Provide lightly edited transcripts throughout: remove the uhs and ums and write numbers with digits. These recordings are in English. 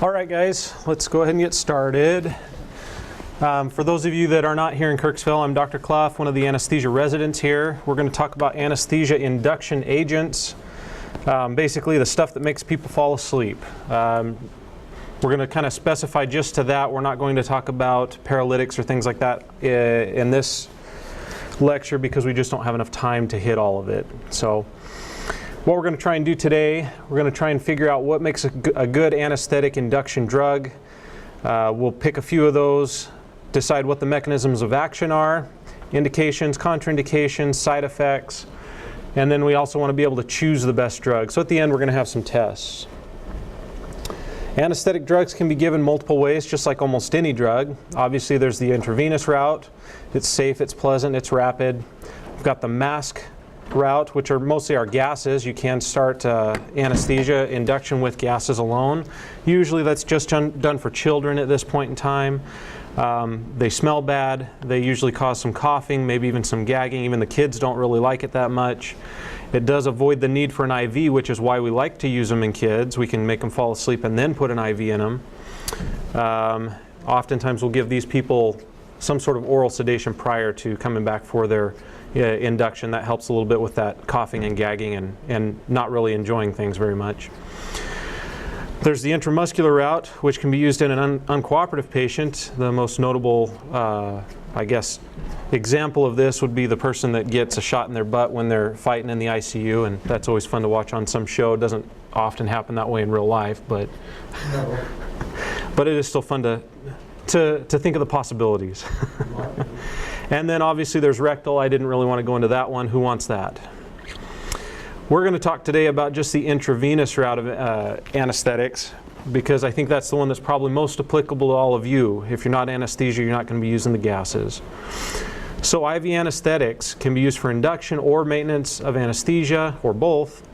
All right, guys, let's go ahead and get started. For those of you that are not here in Kirksville, I'm Dr. Cluff, one of the anesthesia residents here. We're going to talk about anesthesia induction agents, basically the stuff that makes people fall asleep. We're going to kind of specify just to that. We're not going to talk about paralytics or things like that in this lecture because we just don't have enough time to hit all of it. So what we're going to try and do today, we're going to try and figure out what makes a good anesthetic induction drug. We'll pick a few of those, decide what the mechanisms of action are, indications, contraindications, side effects, and then we also want to be able to choose the best drug. So at the end, we're going to have some tests. Anesthetic drugs can be given multiple ways, just like almost any drug. Obviously, there's the intravenous route. It's safe, it's pleasant, it's rapid. We've got the mask route, which are mostly our gases. You can start anesthesia induction with gases alone. Usually that's just done for children at this point in time. They smell bad. They usually cause some coughing, maybe even some gagging. Even the kids don't really like it that much. It does avoid the need for an IV, which is why we like to use them in kids. We can make them fall asleep and then put an IV in them. Oftentimes we'll give these people some sort of oral sedation prior to coming back for their induction. That helps a little bit with that coughing and gagging and not really enjoying things very much. There's the intramuscular route, which can be used in an uncooperative patient. The most notable, I guess, example of this would be the person that gets a shot in their butt when they're fighting in the ICU, and that's always fun to watch on some show. It doesn't often happen that way in real life, but no. But it is still fun to think of the possibilities. And then obviously there's rectal. I didn't really want to go into that one. Who wants that? We're going to talk today about just the intravenous route of anesthetics, because I think that's the one that's probably most applicable to all of you. If you're not anesthesia, you're not going to be using the gases. So IV anesthetics can be used for induction or maintenance of anesthesia, or both.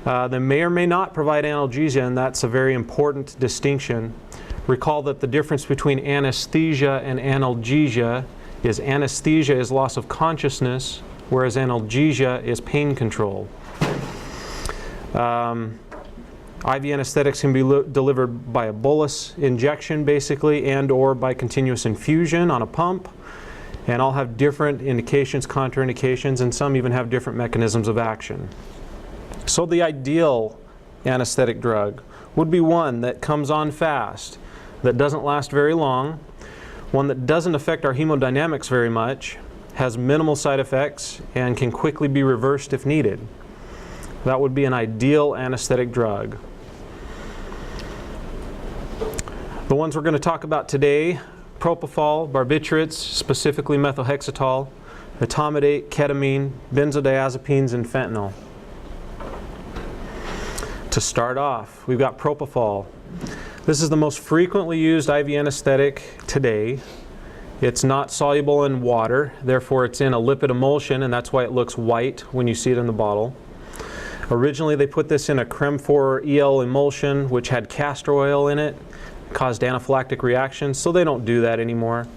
They may or may not provide analgesia, and that's a very important distinction. Recall that the difference between anesthesia and analgesia is anesthesia is loss of consciousness, whereas analgesia is pain control. IV anesthetics can be delivered by a bolus injection, basically, and or by continuous infusion on a pump, and all have different indications, contraindications, and some even have different mechanisms of action. So the ideal anesthetic drug would be one that comes on fast, that doesn't last very long, one that doesn't affect our hemodynamics very much, has minimal side effects, and can quickly be reversed if needed. That would be an ideal anesthetic drug. The ones we're going to talk about today: propofol, barbiturates, specifically methylhexatol, Etomidate, ketamine, benzodiazepines, and fentanyl. To start off, we've got propofol. This is the most frequently used IV anesthetic today. It's not soluble in water, therefore it's in a lipid emulsion, and that's why it looks white when you see it in the bottle. Originally they put this in a creme 4 EL emulsion, which had castor oil in it, caused anaphylactic reactions, so they don't do that anymore.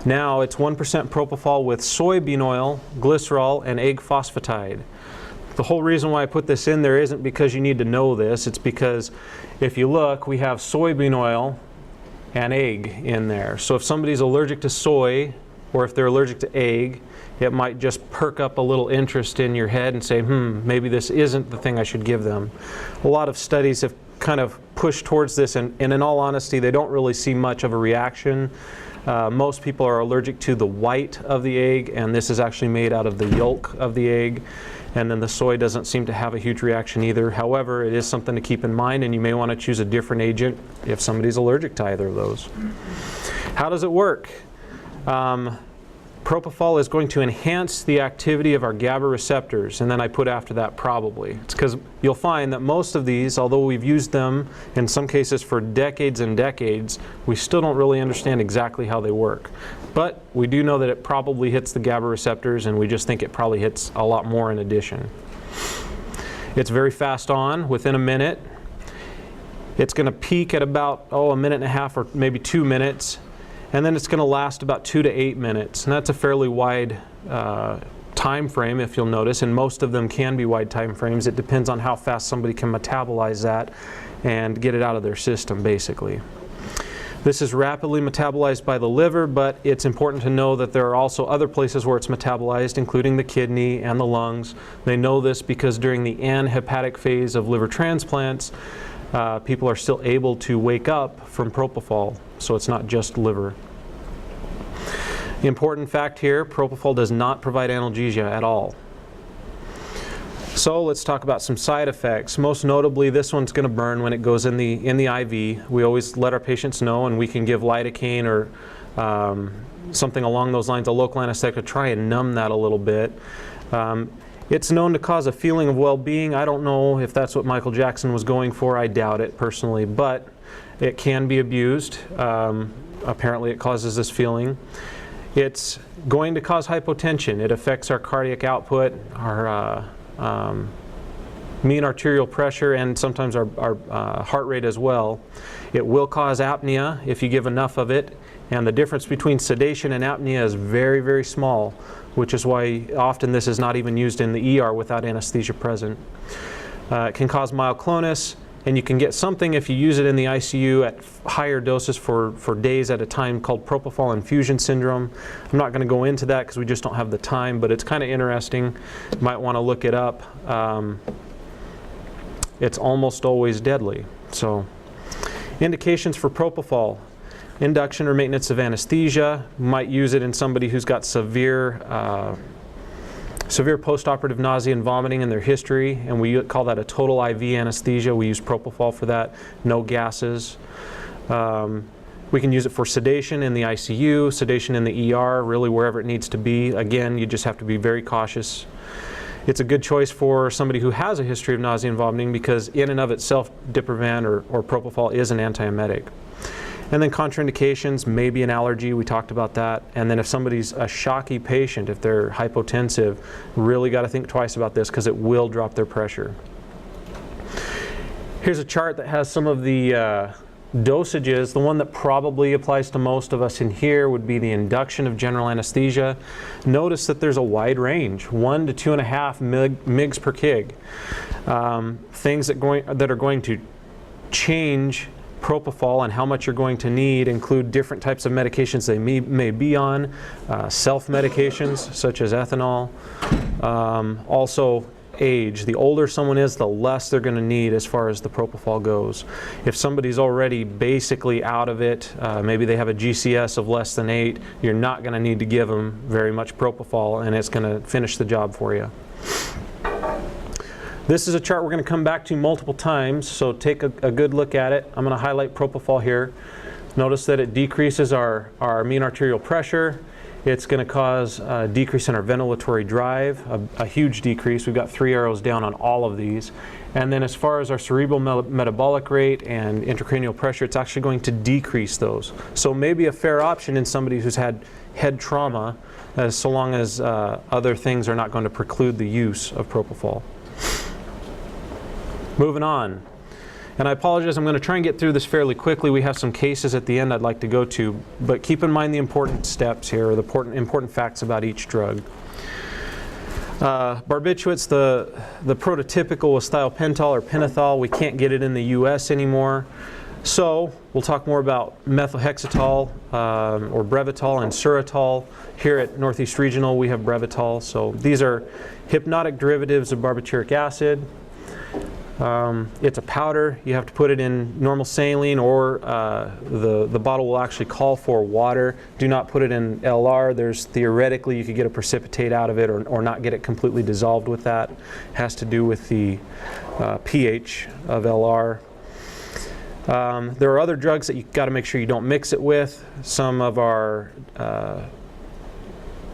Now it's 1% propofol with soybean oil, glycerol, and egg phosphatide. The whole reason why I put this in there isn't because you need to know this. It's because if you look, we have soybean oil and egg in there. So if somebody's allergic to soy, or if they're allergic to egg, it might just perk up a little interest in your head and say, maybe this isn't the thing I should give them. A lot of studies have kind of pushed towards this, and in all honesty, they don't really see much of a reaction. Most people are allergic to the white of the egg, and this is actually made out of the yolk of the egg. And then the soy doesn't seem to have a huge reaction either. However, it is something to keep in mind, and you may want to choose a different agent if somebody's allergic to either of those. How does it work? Propofol is going to enhance the activity of our GABA receptors, and then I put after that probably. It's because you'll find that most of these, although we've used them in some cases for decades and decades, we still don't really understand exactly how they work. But we do know that it probably hits the GABA receptors, and we just think it probably hits a lot more in addition. It's very fast on, within a minute. It's going to peak at about, a minute and a half or maybe 2 minutes. And then it's going to last about 2 to 8 minutes. And that's a fairly wide time frame, if you'll notice, and most of them can be wide time frames. It depends on how fast somebody can metabolize that and get it out of their system, basically. This is rapidly metabolized by the liver, but it's important to know that there are also other places where it's metabolized, including the kidney and the lungs. They know this because during the anhepatic phase of liver transplants, people are still able to wake up from propofol, so it's not just liver. The important fact here, propofol does not provide analgesia at all. So let's talk about some side effects. Most notably, this one's going to burn when it goes in the IV. We always let our patients know, and we can give lidocaine or something along those lines, a local anesthetic, to try and numb that a little bit. It's known to cause a feeling of well-being. I don't know if that's what Michael Jackson was going for. I doubt it personally, but it can be abused. Apparently it causes this feeling. It's going to cause hypotension. It affects our cardiac output, our mean arterial pressure, and sometimes our heart rate as well. It will cause apnea if you give enough of it, and the difference between sedation and apnea is very, very small, which is why often this is not even used in the ER without anesthesia present. It can cause myoclonus, and you can get something if you use it in the ICU at higher doses for days at a time called propofol infusion syndrome. I'm not going to go into that because we just don't have the time, but it's kind of interesting. You might want to look it up. It's almost always deadly. So, indications for propofol: induction or maintenance of anesthesia. You might use it in somebody who's got severe postoperative nausea and vomiting in their history, and we call that a total IV anesthesia. We use propofol for that, no gases. We can use it for sedation in the ICU, sedation in the ER, really wherever it needs to be. Again, you just have to be very cautious. It's a good choice for somebody who has a history of nausea and vomiting because in and of itself, Diprivan or propofol is an antiemetic. And then contraindications, maybe an allergy, we talked about that. And then if somebody's a shocky patient, if they're hypotensive, really got to think twice about this because it will drop their pressure. Here's a chart that has some of the dosages. The one that probably applies to most of us in here would be the induction of general anesthesia. Notice that there's a wide range, 1 to 2.5 mg per kg. Things that are going to change propofol and how much you're going to need include different types of medications they may be on, self-medications such as ethanol, also age. The older someone is, the less they're going to need as far as the propofol goes. If somebody's already basically out of it, maybe they have a GCS of less than 8, you're not going to need to give them very much propofol, and it's going to finish the job for you. This is a chart we're going to come back to multiple times, so take a good look at it. I'm going to highlight propofol here. Notice that it decreases our mean arterial pressure. It's going to cause a decrease in our ventilatory drive, a huge decrease. We've got 3 arrows down on all of these. And then as far as our cerebral metabolic rate and intracranial pressure, it's actually going to decrease those. So maybe a fair option in somebody who's had head trauma, so long as other things are not going to preclude the use of propofol. Moving on. And I apologize, I'm going to try and get through this fairly quickly. We have some cases at the end I'd like to go to, but keep in mind the important steps here, or the important facts about each drug. Barbiturates, the prototypical was thiopental or pentothal. We can't get it in the US anymore. So we'll talk more about methylhexatol or Brevitol and Suratol. Here at Northeast Regional we have Brevitol. So these are hypnotic derivatives of barbituric acid. It's a powder. You have to put it in normal saline, or the bottle will actually call for water. Do not put it in LR. There's theoretically you could get a precipitate out of it, or not get it completely dissolved with that. It has to do with the pH of LR. There are other drugs that you've got to make sure you don't mix it with. Some of our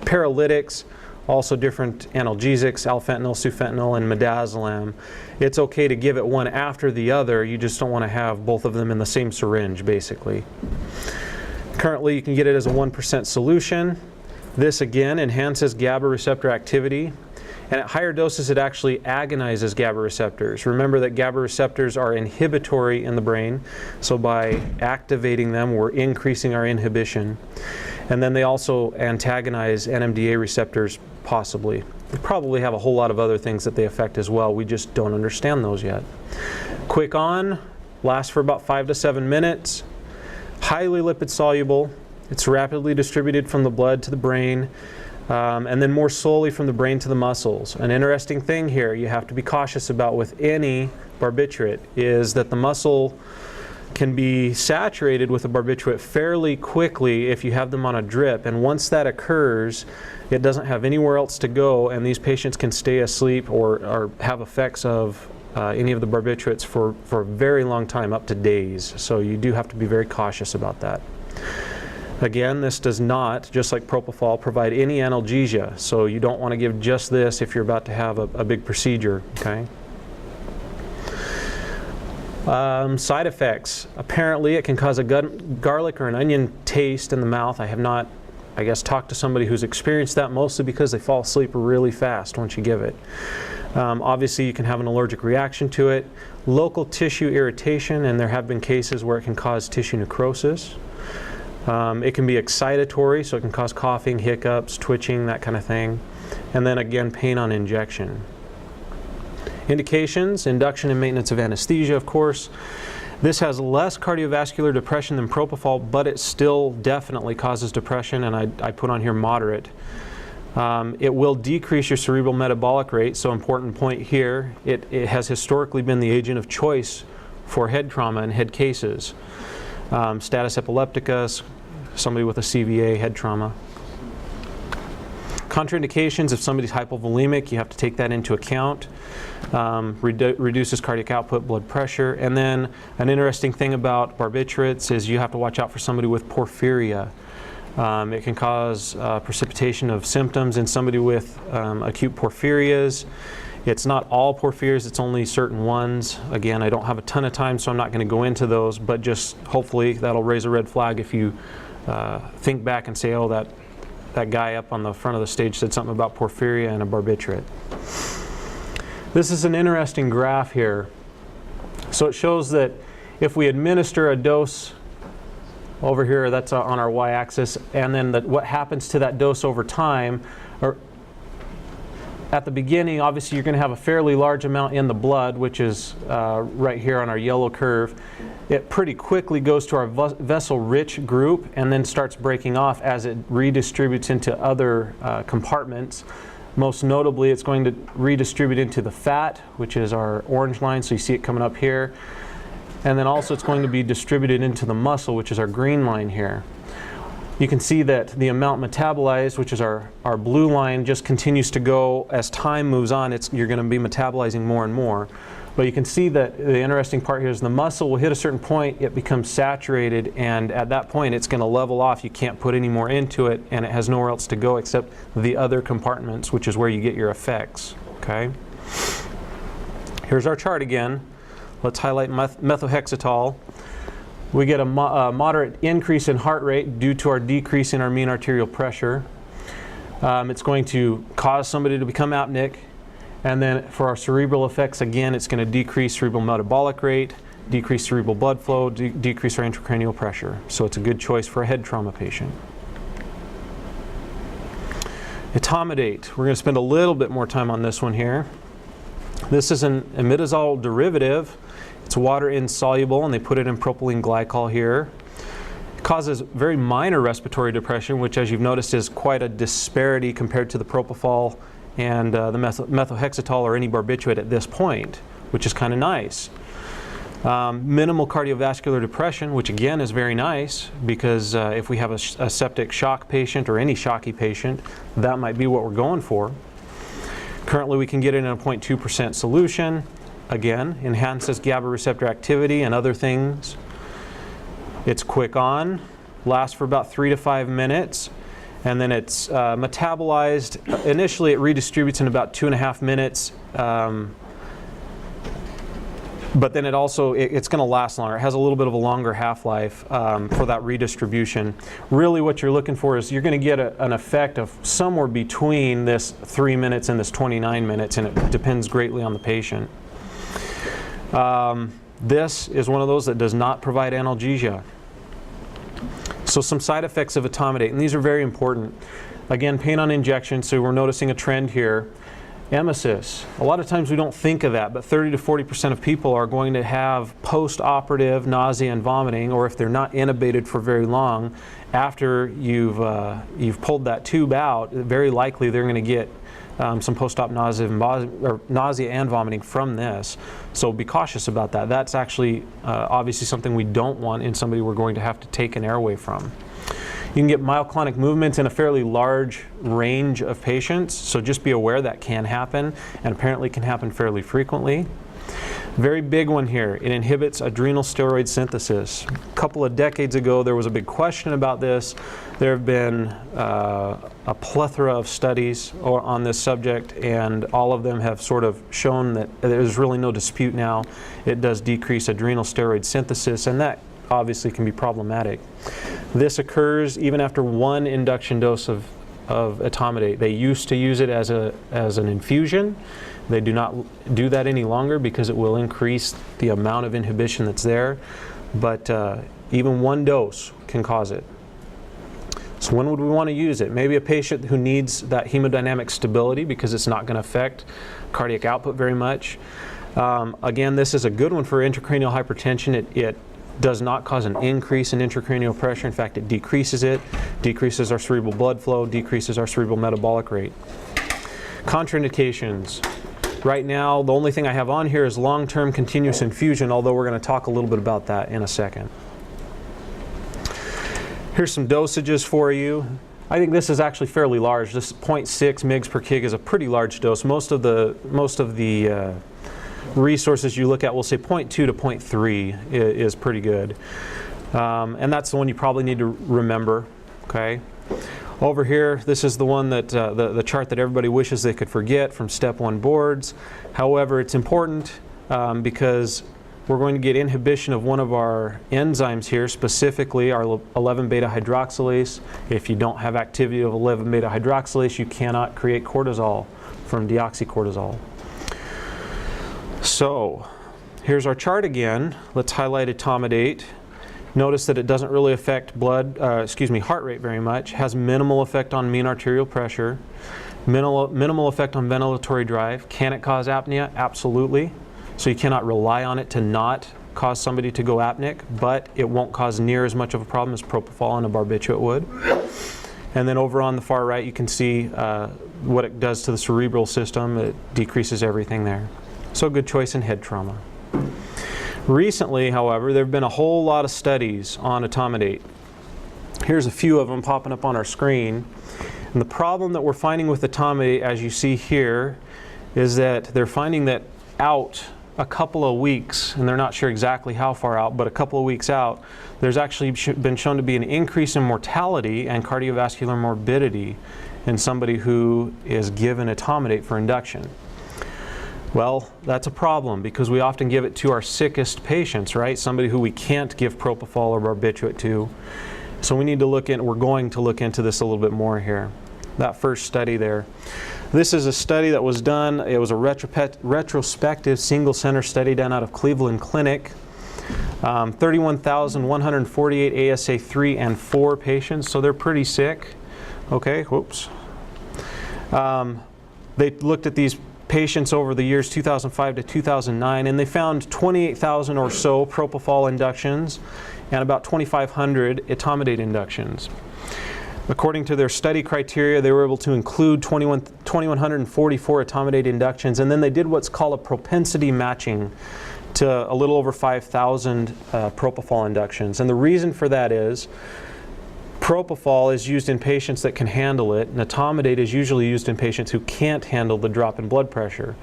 paralytics, also different analgesics, alfentanil, sufentanil, and midazolam. It's okay to give it one after the other. You just don't want to have both of them in the same syringe, basically. Currently, you can get it as a 1% solution. This, again, enhances GABA receptor activity. And at higher doses, it actually agonizes GABA receptors. Remember that GABA receptors are inhibitory in the brain. So by activating them, we're increasing our inhibition. And then they also antagonize NMDA receptors, possibly. They probably have a whole lot of other things that they affect as well. We just don't understand those yet. Quick on, lasts for about 5 to 7 minutes, highly lipid soluble. It's rapidly distributed from the blood to the brain, and then more slowly from the brain to the muscles. An interesting thing here you have to be cautious about with any barbiturate is that the muscle can be saturated with a barbiturate fairly quickly if you have them on a drip, and once that occurs, it doesn't have anywhere else to go, and these patients can stay asleep or have effects of any of the barbiturates for a very long time, up to days. So you do have to be very cautious about that. Again, this does not, just like propofol, provide any analgesia, so you don't want to give just this if you're about to have a big procedure, okay? Side effects. Apparently it can cause a garlic or an onion taste in the mouth. I have not, I guess, talked to somebody who's experienced that, mostly because they fall asleep really fast once you give it. Obviously you can have an allergic reaction to it. Local tissue irritation, and there have been cases where it can cause tissue necrosis. It can be excitatory, so it can cause coughing, hiccups, twitching, that kind of thing. And then again, pain on injection. Indications: induction and maintenance of anesthesia, of course. This has less cardiovascular depression than propofol, but it still definitely causes depression, and I put on here moderate. It will decrease your cerebral metabolic rate, so important point here. It has historically been the agent of choice for head trauma and head cases. Status epilepticus, somebody with a CVA, head trauma. Contraindications: if somebody's hypovolemic, you have to take that into account. Reduces cardiac output, blood pressure. And then an interesting thing about barbiturates is you have to watch out for somebody with porphyria. It can cause precipitation of symptoms in somebody with acute porphyrias. It's not all porphyrias, it's only certain ones. Again, I don't have a ton of time, so I'm not going to go into those, but just hopefully that'll raise a red flag if you think back and say, oh, that guy up on the front of the stage said something about porphyria and a barbiturate. This is an interesting graph here. So it shows that if we administer a dose over here, that's on our y-axis, and then what happens to that dose over time, or at the beginning, obviously you're going to have a fairly large amount in the blood, which is right here on our yellow curve. It pretty quickly goes to our vessel-rich group and then starts breaking off as it redistributes into other compartments. Most notably, it's going to redistribute into the fat, which is our orange line, so you see it coming up here. And then also it's going to be distributed into the muscle, which is our green line here. You can see that the amount metabolized, which is our blue line, just continues to go as time moves on. You're going to be metabolizing more and more. But you can see that the interesting part here is the muscle will hit a certain point, it becomes saturated, and at that point it's going to level off. You can't put any more into it, and it has nowhere else to go except the other compartments, which is where you get your effects. Okay. Here's our chart again. Let's highlight methohexatol. We get a moderate increase in heart rate due to our decrease in our mean arterial pressure. It's going to cause somebody to become apneic. And then for our cerebral effects, again, it's going to decrease cerebral metabolic rate, decrease cerebral blood flow, decrease our intracranial pressure. So it's a good choice for a head trauma patient. Etomidate. We're going to spend a little bit more time on this one here. This is an imidazole derivative. It's water insoluble, and they put it in propylene glycol here. It causes very minor respiratory depression, which, as you've noticed, is quite a disparity compared to the propofol and the methohexatol or any barbiturate at this point, which is kind of nice. Minimal cardiovascular depression, which again is very nice, because if we have a septic shock patient or any shocky patient, that might be what we're going for. Currently we can get it in a 0.2% solution. Again, enhances GABA receptor activity and other things. It's quick on, lasts for about 3 to 5 minutes, and then it's metabolized. Initially it redistributes in about 2.5 minutes, but then it's going to last longer. It has a little bit of a longer half-life for that redistribution. Really what you're looking for is you're going to get an effect of somewhere between this 3 minutes and this 29 minutes, and it depends greatly on the patient. This is one of those that does not provide analgesia. So some side effects of Etomidate, and these are very important. Again, pain on injection, so we're noticing a trend here. Emesis. A lot of times we don't think of that, but 30 to 40% of people are going to have post-operative nausea and vomiting, or if they're not intubated for very long, after you've pulled that tube out, very likely they're going to get some post-op nausea and vomiting from this. So be cautious about that. That's actually obviously something we don't want in somebody we're going to have to take an airway from. You can get myoclonic movements in a fairly large range of patients, so just be aware that can happen, and apparently can happen fairly frequently. Very big one here, it inhibits adrenal steroid synthesis. A couple of decades ago there was a big question about this. There have been a plethora of studies on this subject, and all of them have sort of shown that there's really no dispute now. It does decrease adrenal steroid synthesis, and that obviously can be problematic. This occurs even after one induction dose of Etomidate. They used to use it as an infusion. They do not do that any longer because it will increase the amount of inhibition that's there, but even one dose can cause it. So when would we want to use it? Maybe a patient who needs that hemodynamic stability because it's not going to affect cardiac output very much. Again, this is a good one for intracranial hypertension. It does not cause an increase in intracranial pressure. In fact, it decreases it, decreases our cerebral blood flow, decreases our cerebral metabolic rate. Contraindications. Right now, the only thing I have on here is long-term continuous infusion, although we're going to talk a little bit about that in a second. Here's some dosages for you. I think this is actually fairly large. This 0.6 mg per kg is a pretty large dose. Most of the resources you look at will say 0.2 to 0.3 is pretty good. And that's the one you probably need to remember, okay? Over here, this is the one that the chart that everybody wishes they could forget from Step 1 boards. However, it's important because we're going to get inhibition of one of our enzymes here, specifically our 11-beta hydroxylase. If you don't have activity of 11-beta hydroxylase, you cannot create cortisol from deoxycortisol. So here's our chart again. Let's highlight Etomidate. Notice that it doesn't really affect heart rate very much. Has minimal effect on mean arterial pressure. Minimal effect on ventilatory drive. Can it cause apnea? Absolutely. So you cannot rely on it to not cause somebody to go apneic, but it won't cause near as much of a problem as propofol and a barbiturate would. And then over on the far right, you can see what it does to the cerebral system. It decreases everything there. So good choice in head trauma. Recently, however, there have been a whole lot of studies on Etomidate. Here's a few of them popping up on our screen. And the problem that we're finding with Etomidate, as you see here, is that they're finding that out a couple of weeks, and they're not sure exactly how far out, but a couple of weeks out, there's actually been shown to be an increase in mortality and cardiovascular morbidity in somebody who is given Etomidate for induction. Well, that's a problem because we often give it to our sickest patients, right? Somebody who we can't give propofol or barbiturate to. So we need to we're going to look into this a little bit more here. That first study there. This is a study that was done. It was a retrospective single center study done out of Cleveland Clinic. 31,148 ASA 3 and 4 patients, so they're pretty sick. Okay, whoops. They looked at these patients over the years 2005 to 2009, and they found 28,000 or so propofol inductions and about 2,500 Etomidate inductions. According to their study criteria, they were able to include 2,144 Etomidate inductions, and then they did what's called a propensity matching to a little over 5,000 propofol inductions. And the reason for that is propofol is used in patients that can handle it, and Etomidate is usually used in patients who can't handle the drop in blood pressure.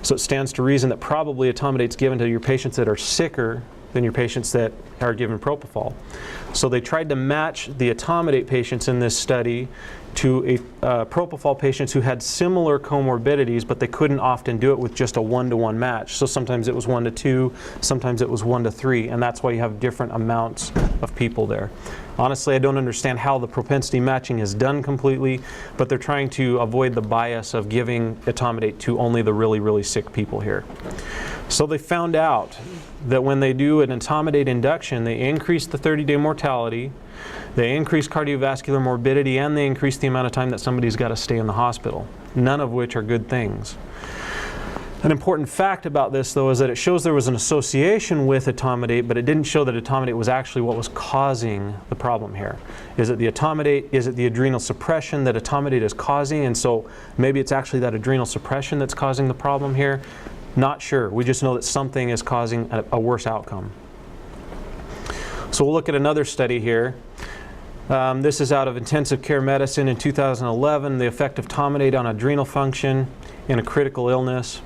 So it stands to reason that probably Etomidate's given to your patients that are sicker than your patients that are given propofol. So they tried to match the Etomidate patients in this study to propofol patients who had similar comorbidities, but they couldn't often do it with just a 1-to-1 match. So sometimes it was 1 to 2, sometimes it was 1 to 3, and that's why you have different amounts of people there. Honestly, I don't understand how the propensity matching is done completely, but they're trying to avoid the bias of giving Etomidate to only the really, really sick people here. So they found out that when they do an Etomidate induction, they increase the 30-day mortality, they increase cardiovascular morbidity, and they increase the amount of time that somebody's got to stay in the hospital, none of which are good things. An important fact about this, though, is that it shows there was an association with Etomidate, but it didn't show that Etomidate was actually what was causing the problem here. Is it the Etomidate? Is it the adrenal suppression that Etomidate is causing? And so maybe it's actually that adrenal suppression that's causing the problem here. Not sure. We just know that something is causing a worse outcome. So we'll look at another study here. This is out of intensive care medicine in 2011, the effect of Etomidate on adrenal function in a critical illness.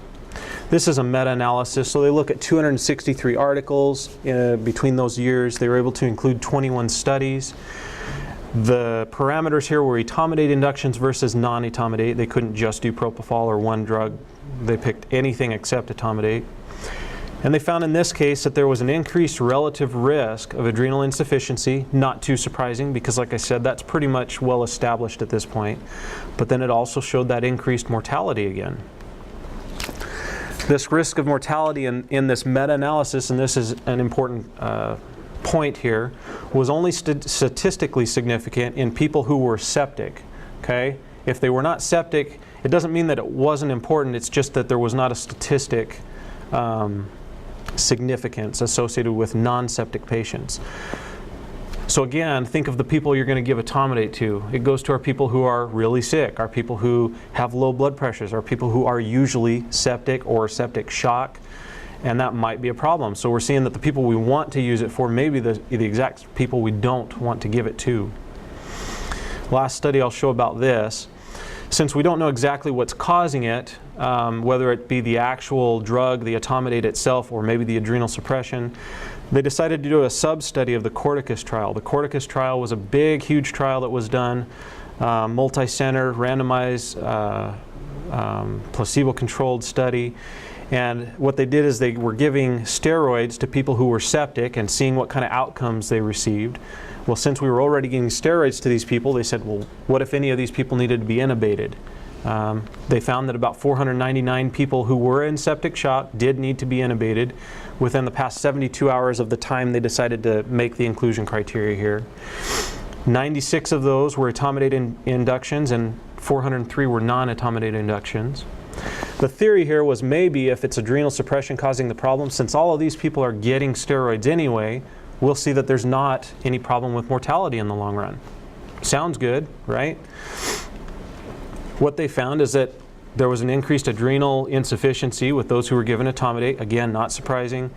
This is a meta-analysis, so they look at 263 articles between those years. They were able to include 21 studies. The parameters here were Etomidate inductions versus non-Etomidate. They couldn't just do propofol or one drug. They picked anything except Etomidate. And they found in this case that there was an increased relative risk of adrenal insufficiency. Not too surprising because, like I said, that's pretty much well established at this point. But then it also showed that increased mortality again. This risk of mortality in this meta-analysis, and this is an important point here, was only statistically significant in people who were septic. Okay? If they were not septic, it doesn't mean that it wasn't important, it's just that there was not a statistic significance associated with non-septic patients. So again, think of the people you're going to give Etomidate to. It goes to our people who are really sick, our people who have low blood pressures, our people who are usually septic or septic shock, and that might be a problem. So we're seeing that the people we want to use it for may be the exact people we don't want to give it to. Last study I'll show about this. Since we don't know exactly what's causing it, whether it be the actual drug, the Etomidate itself, or maybe the adrenal suppression, they decided to do a sub-study of the Corticus trial. The Corticus trial was a big, huge trial that was done, multi-center, randomized, placebo-controlled study. And what they did is they were giving steroids to people who were septic and seeing what kind of outcomes they received. Well, since we were already giving steroids to these people, they said, well, what if any of these people needed to be intubated? They found that about 499 people who were in septic shock did need to be intubated within the past 72 hours of the time they decided to make the inclusion criteria here. 96 of those were Etomidate inductions and 403 were non-Etomidate inductions. The theory here was maybe if it's adrenal suppression causing the problem, since all of these people are getting steroids anyway, we'll see that there's not any problem with mortality in the long run. Sounds good, right? What they found is that there was an increased adrenal insufficiency with those who were given Etomidate. Again, not surprising.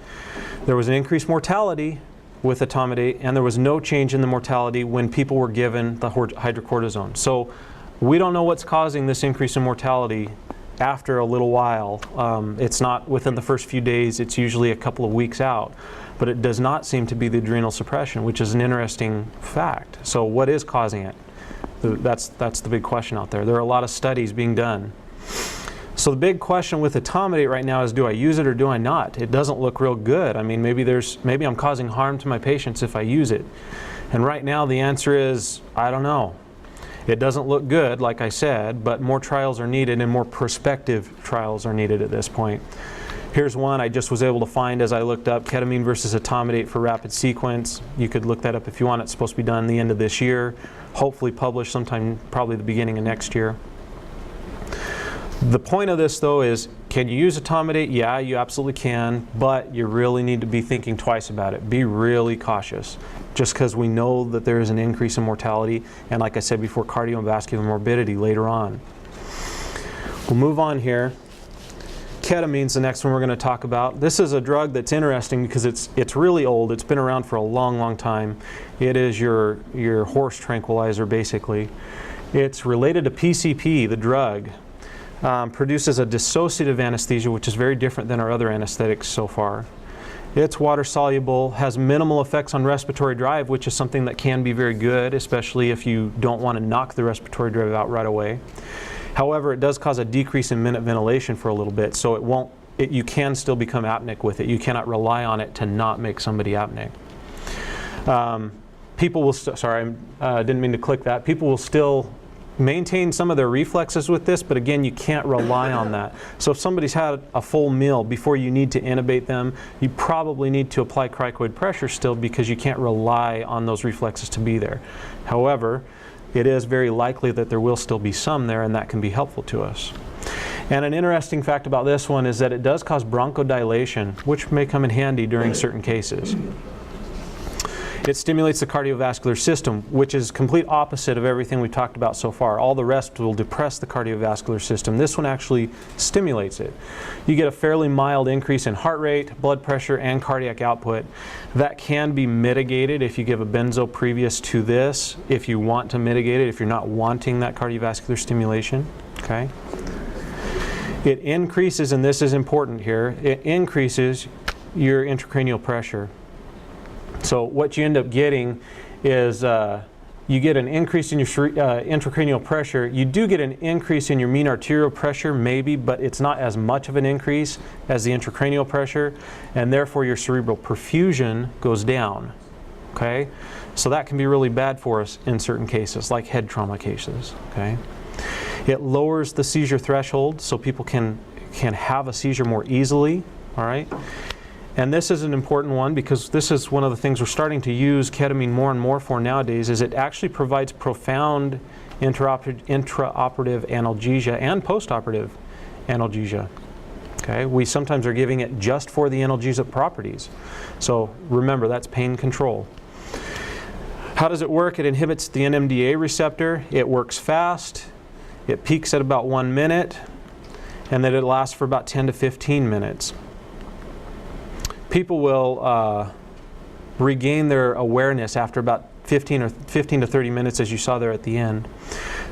There was an increased mortality with Etomidate, and there was no change in the mortality when people were given the hydrocortisone. So we don't know what's causing this increase in mortality after a little while. It's not within the first few days, it's usually a couple of weeks out. But it does not seem to be the adrenal suppression, which is an interesting fact. So what is causing it? That's the big question out there. There are a lot of studies being done. So the big question with Etomidate right now is, do I use it or do I not? It doesn't look real good. I mean, maybe I'm causing harm to my patients if I use it. And right now the answer is, I don't know. It doesn't look good, like I said, but more trials are needed and more prospective trials are needed at this point. Here's one I just was able to find as I looked up, ketamine versus Etomidate for rapid sequence. You could look that up if you want. It's supposed to be done the end of this year, hopefully published sometime probably the beginning of next year. The point of this, though, is can you use Etomidate? Yeah, you absolutely can, but you really need to be thinking twice about it. Be really cautious, just because we know that there is an increase in mortality and, like I said before, cardiovascular morbidity later on. We'll move on here. Ketamine's the next one we're going to talk about. This is a drug that's interesting because it's really old. It's been around for a long, long time. It is your horse tranquilizer, basically. It's related to PCP, the drug. Produces a dissociative anesthesia, which is very different than our other anesthetics so far. It's water soluble, has minimal effects on respiratory drive, which is something that can be very good, especially if you don't want to knock the respiratory drive out right away. However, it does cause a decrease in minute ventilation for a little bit, so you can still become apneic with it. You cannot rely on it to not make somebody apneic. People will, sorry, I didn't mean to click that. People will still maintain some of their reflexes with this, but again, you can't rely on that. So if somebody's had a full meal before you need to intubate them, you probably need to apply cricoid pressure still, because you can't rely on those reflexes to be there. However, it is very likely that there will still be some there, and that can be helpful to us. And an interesting fact about this one is that it does cause bronchodilation, which may come in handy during certain cases. It stimulates the cardiovascular system, which is complete opposite of everything we've talked about so far. All the rest will depress the cardiovascular system. This one actually stimulates it. You get a fairly mild increase in heart rate, blood pressure, and cardiac output. That can be mitigated if you give a benzo previous to this, if you want to mitigate it, if you're not wanting that cardiovascular stimulation. Okay? It increases, and this is important here, it increases your intracranial pressure. So what you end up getting is you get an increase in your intracranial pressure. You do get an increase in your mean arterial pressure, maybe, but it's not as much of an increase as the intracranial pressure, and therefore your cerebral perfusion goes down. Okay? So that can be really bad for us in certain cases, like head trauma cases. Okay? It lowers the seizure threshold, so people can have a seizure more easily. All right? And this is an important one, because this is one of the things we're starting to use ketamine more and more for nowadays, is it actually provides profound intraoperative analgesia and postoperative analgesia. Okay? We sometimes are giving it just for the analgesic properties. So remember, that's pain control. How does it work? It inhibits the NMDA receptor. It works fast. It peaks at about 1 minute, and then it lasts for about 10 to 15 minutes. People will regain their awareness after about 15 to 30 minutes, as you saw there at the end.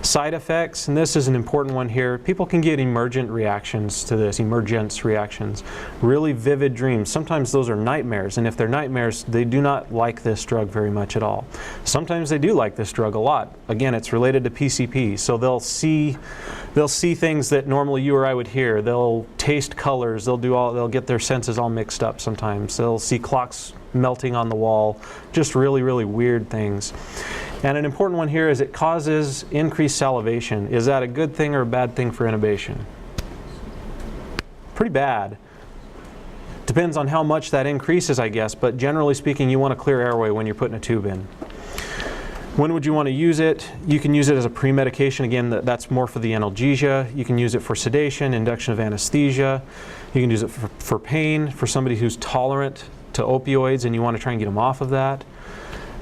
Side effects, and this is an important one here. People can get emergent reactions to this, emergence reactions. Really vivid dreams. Sometimes those are nightmares, and if they're nightmares, they do not like this drug very much at all. Sometimes they do like this drug a lot. Again, it's related to PCP, so they'll see things that normally you or I would hear. They'll taste colors. They'll get their senses all mixed up sometimes. They'll see clocks melting on the wall. Just really, really weird things. And an important one here is it causes increased salivation. Is that a good thing or a bad thing for intubation? Pretty bad. Depends on how much that increases, I guess, but generally speaking, you want a clear airway when you're putting a tube in. When would you want to use it? You can use it as a pre-medication. Again, that's more for the analgesia. You can use it for sedation, induction of anesthesia. You can use it for pain, for somebody who's tolerant to opioids and you want to try and get them off of that.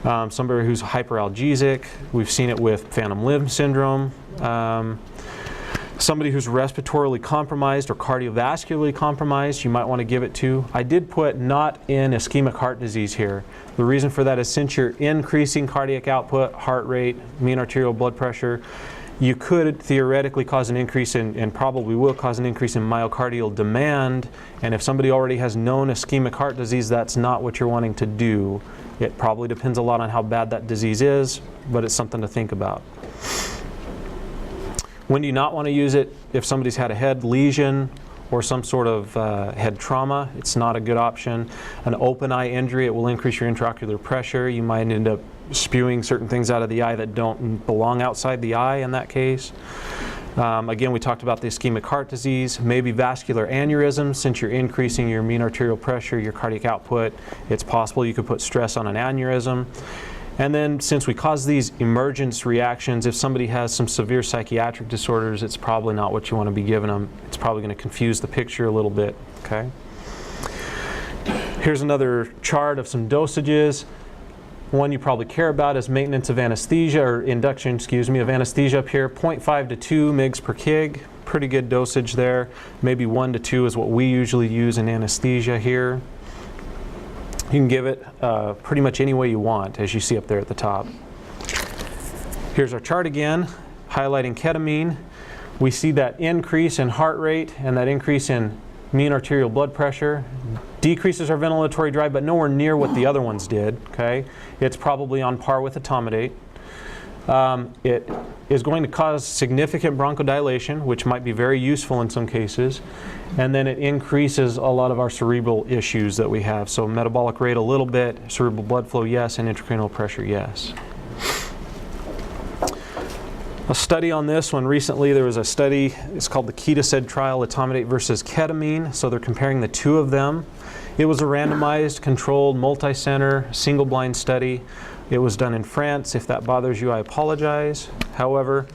Somebody who's hyperalgesic. We've seen it with phantom limb syndrome. Somebody who's respiratorily compromised or cardiovascularly compromised, you might want to give it to. I did put not in ischemic heart disease here. The reason for that is since you're increasing cardiac output, heart rate, mean arterial blood pressure, you could theoretically cause an increase in, and probably will cause an increase in myocardial demand. And if somebody already has known ischemic heart disease, that's not what you're wanting to do. It probably depends a lot on how bad that disease is, but it's something to think about. When do you not want to use it? If somebody's had a head lesion or some sort of head trauma, it's not a good option. An open eye injury, it will increase your intraocular pressure. You might end up spewing certain things out of the eye that don't belong outside the eye in that case. Again, we talked about the ischemic heart disease, maybe vascular aneurysm. Since you're increasing your mean arterial pressure, your cardiac output, it's possible you could put stress on an aneurysm. And then since we cause these emergence reactions, if somebody has some severe psychiatric disorders, it's probably not what you want to be giving them. It's probably going to confuse the picture a little bit. Okay. Here's another chart of some dosages. One you probably care about is maintenance of anesthesia, or induction, of anesthesia up here. 0.5 to 2 mg per kg. Pretty good dosage there. Maybe 1 to 2 is what we usually use in anesthesia here. You can give it pretty much any way you want, as you see up there at the top. Here's our chart again, highlighting ketamine. We see that increase in heart rate and that increase in mean arterial blood pressure. Decreases our ventilatory drive, but nowhere near what the other ones did. Okay, it's probably on par with Etomidate. It is going to cause significant bronchodilation, which might be very useful in some cases, and then it increases a lot of our cerebral issues that we have. So metabolic rate a little bit, cerebral blood flow yes, and intracranial pressure yes. A study on this one recently, there was a study, it's called the Ketamine trial, Etomidate versus Ketamine. So they're comparing the two of them. It was a randomized, controlled, multi-center, single-blind study. It was done in France. If that bothers you, I apologize. However,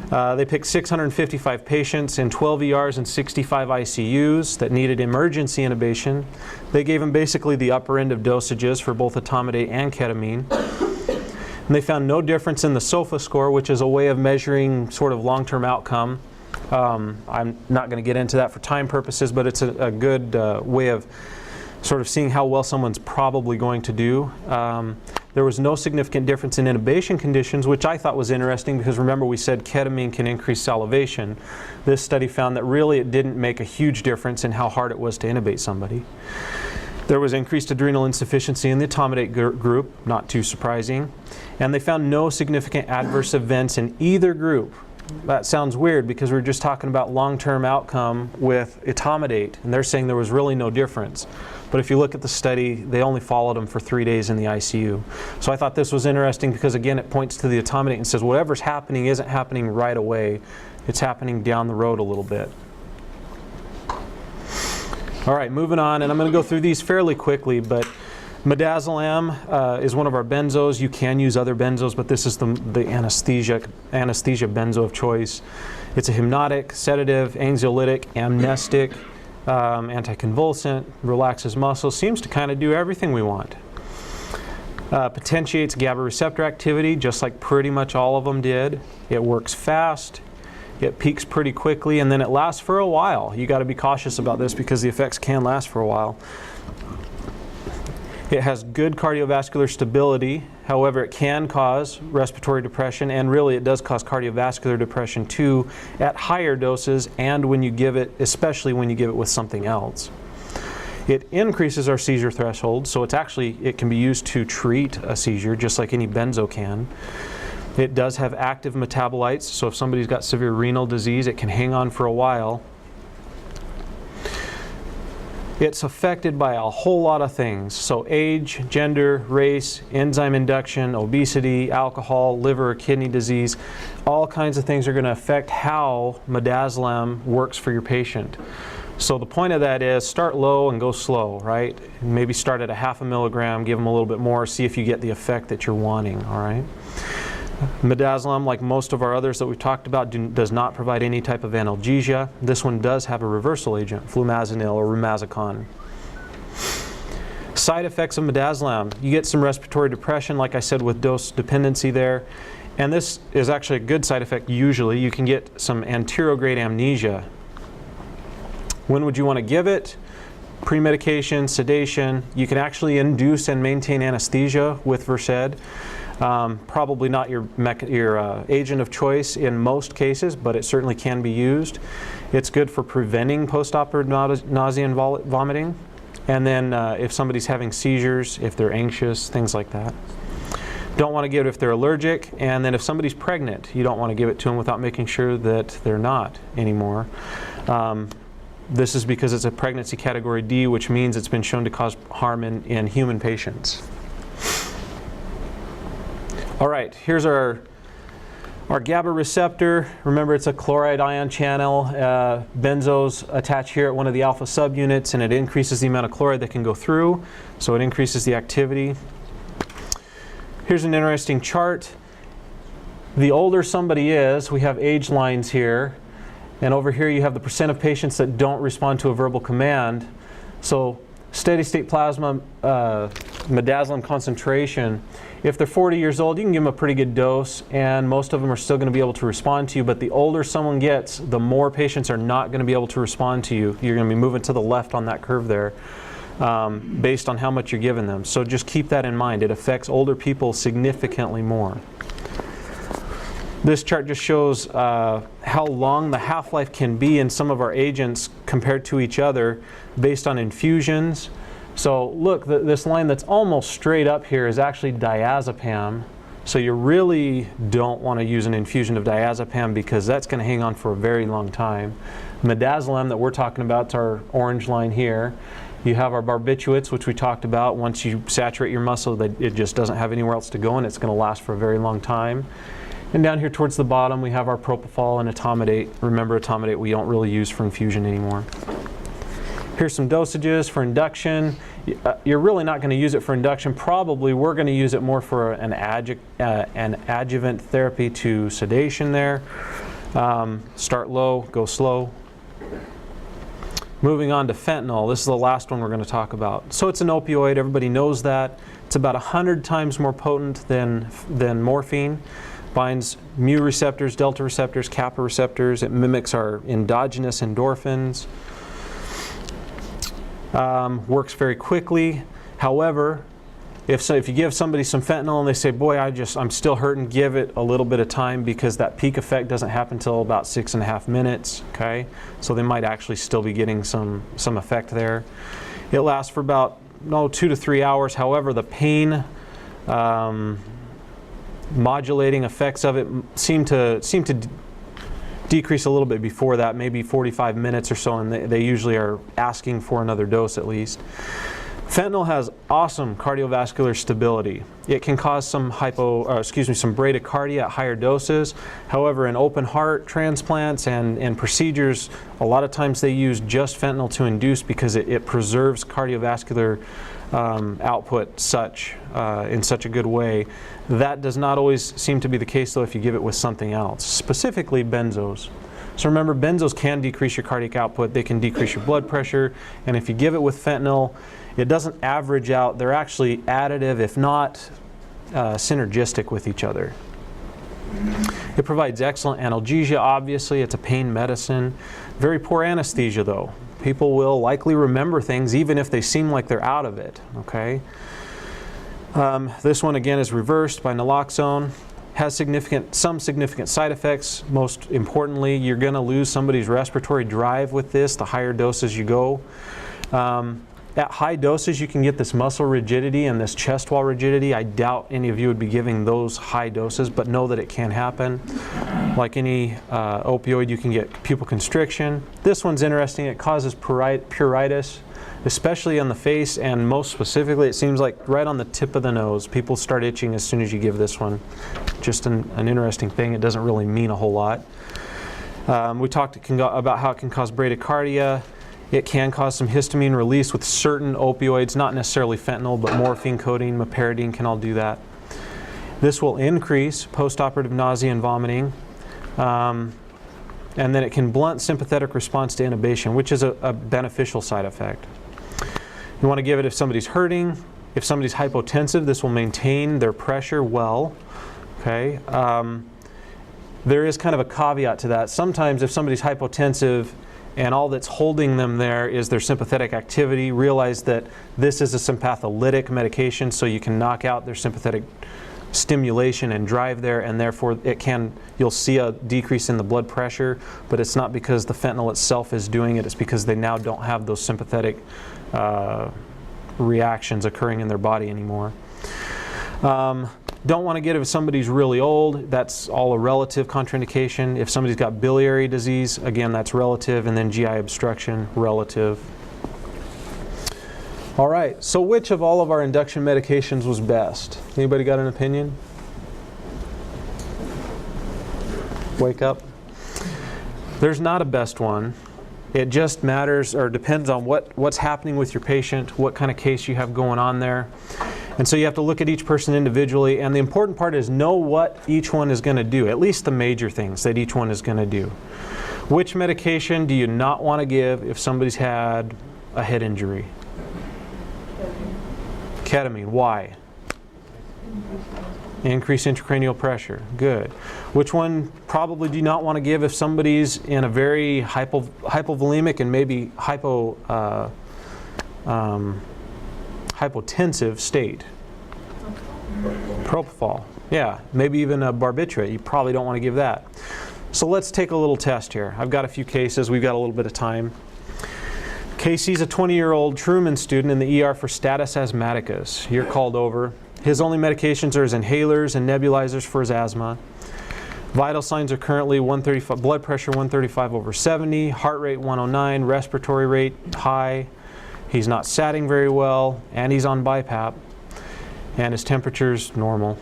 they picked 655 patients in 12 ERs and 65 ICUs that needed emergency intubation. They gave them basically the upper end of dosages for both Etomidate and Ketamine. And they found no difference in the SOFA score, which is a way of measuring sort of long-term outcome. I'm not going to get into that for time purposes, but it's a good way of sort of seeing how well someone's probably going to do. There was no significant difference in intubation conditions, which I thought was interesting because remember we said ketamine can increase salivation. This study found that really it didn't make a huge difference in how hard it was to intubate somebody. There was increased adrenal insufficiency in the Etomidate group, not too surprising. And they found no significant adverse events in either group. That sounds weird because we're just talking about long-term outcome with Etomidate, and they're saying there was really no difference. But if you look at the study, they only followed them for 3 days in the ICU. So I thought this was interesting because, again, it points to the Etomidate and says whatever's happening isn't happening right away. It's happening down the road a little bit. All right, moving on, and I'm going to go through these fairly quickly, but Midazolam is one of our benzos. You can use other benzos, but this is the anesthesia benzo of choice. It's a hypnotic, sedative, anxiolytic, amnestic, anticonvulsant, relaxes muscles, seems to kind of do everything we want. Potentiates GABA receptor activity, just like pretty much all of them did. It works fast. It peaks pretty quickly, and then it lasts for a while. You got to be cautious about this because the effects can last for a while. It has good cardiovascular stability. However, it can cause respiratory depression, and really it does cause cardiovascular depression too at higher doses and when you give it, especially when you give it with something else. It increases our seizure threshold, so it can be used to treat a seizure just like any benzo can. It does have active metabolites, so if somebody's got severe renal disease, it can hang on for a while. It's affected by a whole lot of things. So age, gender, race, enzyme induction, obesity, alcohol, liver or kidney disease, all kinds of things are going to affect how midazolam works for your patient. So the point of that is start low and go slow, right? Maybe start at 0.5 milligram, give them a little bit more, see if you get the effect that you're wanting, all right? Midazolam, like most of our others that we've talked about, does not provide any type of analgesia. This one does have a reversal agent, flumazenil or rumazicon. Side effects of midazolam. You get some respiratory depression, like I said, with dose dependency there. And this is actually a good side effect usually. You can get some anterograde amnesia. When would you want to give it? Pre-medication, sedation. You can actually induce and maintain anesthesia with Versed. Probably not your agent of choice in most cases, but it certainly can be used. It's good for preventing postoperative nausea and vomiting. And then if somebody's having seizures, if they're anxious, things like that. Don't want to give it if they're allergic. And then if somebody's pregnant, you don't want to give it to them without making sure that they're not anymore. This is because it's a pregnancy category D, which means it's been shown to cause harm in human patients. All right, here's our GABA receptor. Remember, it's a chloride ion channel. Benzos attach here at one of the alpha subunits, and it increases the amount of chloride that can go through, so it increases the activity. Here's an interesting chart. The older somebody is, we have age lines here, and over here you have the percent of patients that don't respond to a verbal command. So steady state plasma midazolam concentration, if they're 40 years old, you can give them a pretty good dose, and most of them are still going to be able to respond to you. But the older someone gets, the more patients are not going to be able to respond to you. You're going to be moving to the left on that curve there based on how much you're giving them. So just keep that in mind. It affects older people significantly more. This chart just shows how long the half-life can be in some of our agents compared to each other based on infusions. So look, this line that's almost straight up here is actually diazepam. So you really don't want to use an infusion of diazepam because that's going to hang on for a very long time. Midazolam that we're talking about, it's our orange line here. You have our barbiturates, which we talked about. Once you saturate your muscle, it just doesn't have anywhere else to go, and it's going to last for a very long time. And down here towards the bottom, we have our propofol and Etomidate. Remember, Etomidate we don't really use for infusion anymore. Here's some dosages for induction. You're really not going to use it for induction. Probably we're going to use it more for an adjuvant therapy to sedation there. Start low, go slow. Moving on to fentanyl. This is the last one we're going to talk about. So it's an opioid. Everybody knows that. It's about 100 times more potent than morphine. Binds mu receptors, delta receptors, kappa receptors. It mimics our endogenous endorphins. Works very quickly. However, if you give somebody some fentanyl and they say, boy, I'm still hurting, give it a little bit of time because that peak effect doesn't happen until about 6.5 minutes. Okay, so they might actually still be getting some effect there. It lasts for about 2 to 3 hours. However, the pain modulating effects of it seem to decrease a little bit before that, maybe 45 minutes or so, and they usually are asking for another dose at least. Fentanyl has awesome cardiovascular stability. It can cause some bradycardia at higher doses. However, in open heart transplants and procedures, a lot of times they use just fentanyl to induce because it preserves cardiovascular output in such a good way. That does not always seem to be the case though if you give it with something else, specifically benzos. So remember, benzos can decrease your cardiac output, they can decrease your blood pressure, and if you give it with fentanyl, it doesn't average out. They're actually additive, if not synergistic with each other. It provides excellent analgesia, obviously. It's a pain medicine. Very poor anesthesia, though. People will likely remember things even if they seem like they're out of it. Okay. This one, again, is reversed by naloxone. Has some significant side effects. Most importantly, you're going to lose somebody's respiratory drive with this, the higher doses you go. At high doses, you can get this muscle rigidity and this chest wall rigidity. I doubt any of you would be giving those high doses, but know that it can happen. Like any opioid, you can get pupil constriction. This one's interesting. It causes pruritus, especially on the face, and most specifically, it seems like right on the tip of the nose. People start itching as soon as you give this one. Just an interesting thing. It doesn't really mean a whole lot. We talked about how it can cause bradycardia. It can cause some histamine release with certain opioids, not necessarily fentanyl, but morphine, codeine, meperidine can all do that. This will increase postoperative nausea and vomiting. And then it can blunt sympathetic response to intubation, which is a beneficial side effect. You want to give it if somebody's hurting. If somebody's hypotensive, this will maintain their pressure well. Okay. There is kind of a caveat to that. Sometimes if somebody's hypotensive and all that's holding them there is their sympathetic activity, realize that this is a sympatholytic medication, so you can knock out their sympathetic stimulation and drive there, and therefore you'll see a decrease in the blood pressure, but it's not because the fentanyl itself is doing it, it's because they now don't have those sympathetic reactions occurring in their body anymore. Don't want to get it if somebody's really old. That's all a relative contraindication. If somebody's got biliary disease, again, that's relative, and then GI obstruction, relative. All right, so which of all of our induction medications was best? Anybody got an opinion? Wake up. There's not a best one. It just matters or depends on what's happening with your patient, what kind of case you have going on there. And so you have to look at each person individually, and the important part is know what each one is going to do, at least the major things that each one is going to do. Which medication do you not want to give if somebody's had a head injury? Ketamine. Why? Increase intracranial pressure. Good. Which one probably do you not want to give if somebody's in a very hypovolemic and maybe hypotensive state? Propofol. Yeah, maybe even a barbiturate. You probably don't want to give that. So let's take a little test here. I've got a few cases. We've got a little bit of time. Casey's a 20-year-old Truman student in the ER for status asthmaticus. You're called over. His only medications are his inhalers and nebulizers for his asthma. Vital signs are currently 135, blood pressure 135/70, heart rate 109, respiratory rate high. He's not satting very well, and he's on BiPAP, and his temperature's normal.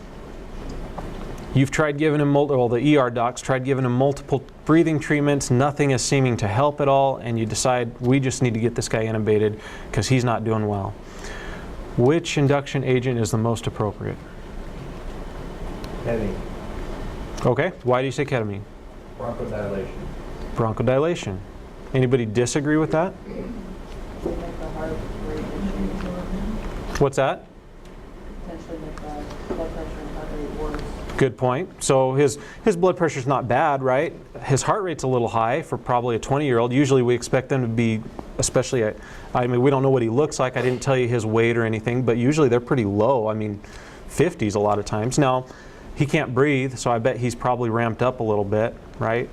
You've tried giving him the ER docs tried giving him multiple breathing treatments. Nothing is seeming to help at all, and you decide we just need to get this guy intubated because he's not doing well. Which induction agent is the most appropriate? Ketamine. Okay, why do you say ketamine? Bronchodilation. Bronchodilation. Anybody disagree with that? What's that? Potentially make the blood pressure and heart rate worse. Good point. So his blood pressure's not bad, right? His heart rate's a little high for probably a 20-year-old. Usually we expect them to be, especially, I mean, we don't know what he looks like. I didn't tell you his weight or anything, but usually they're pretty low. I mean, 50s a lot of times. Now, he can't breathe, so I bet he's probably ramped up a little bit, right?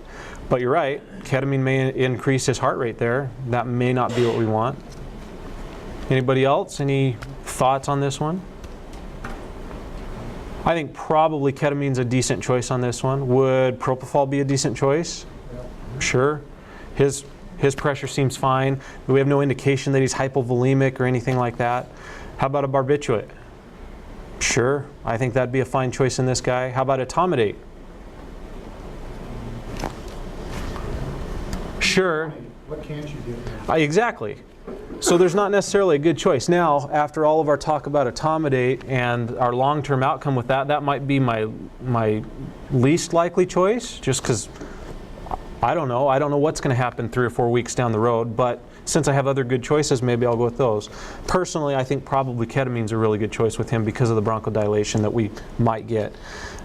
But you're right, ketamine may increase his heart rate there. That may not be what we want. Anybody else? Any thoughts on this one? I think probably ketamine's a decent choice on this one. Would propofol be a decent choice? Sure. His pressure seems fine. We have no indication that he's hypovolemic or anything like that. How about a barbiturate? Sure. I think that'd be a fine choice in this guy. How about Etomidate? Sure. What can't you do? Exactly. So there's not necessarily a good choice. Now, after all of our talk about Etomidate and our long-term outcome with that, that might be my least likely choice, just because I don't know. I don't know what's going to happen 3 or 4 weeks down the road, but since I have other good choices, maybe I'll go with those. Personally, I think probably ketamine's a really good choice with him because of the bronchodilation that we might get.